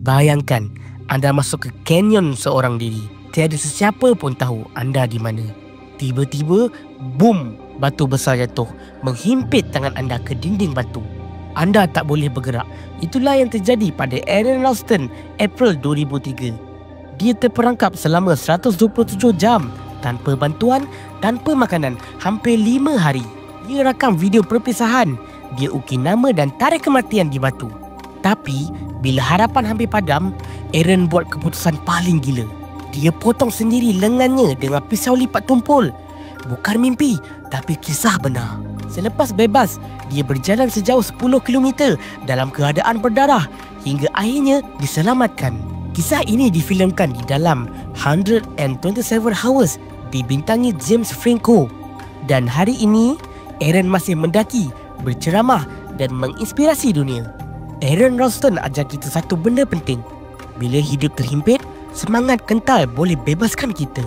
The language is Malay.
Bayangkan anda masuk ke kanyon seorang diri. Tiada sesiapa pun tahu anda di mana. Tiba-tiba, boom, batu besar jatuh menghimpit tangan anda ke dinding batu. Anda tak boleh bergerak. Itulah yang terjadi pada Aron Ralston April 2003. Dia terperangkap selama 127 jam tanpa bantuan, tanpa makanan, hampir 5 hari. Dia rakam video perpisahan. Dia ukir nama dan tarikh kematian di batu. Tapi, bila harapan hampir padam, Aron buat keputusan paling gila. Dia potong sendiri lengannya dengan pisau lipat tumpul. Bukan mimpi, tapi kisah benar. Selepas bebas, dia berjalan sejauh 10 km dalam keadaan berdarah hingga akhirnya diselamatkan. Kisah ini difilmkan di dalam 127 Hours dibintangi James Franco. Dan hari ini, Aron masih mendaki, berceramah dan menginspirasi dunia. Aron Ralston ajar kita satu benda penting. Bila hidup terhimpit, semangat kental boleh bebaskan kita.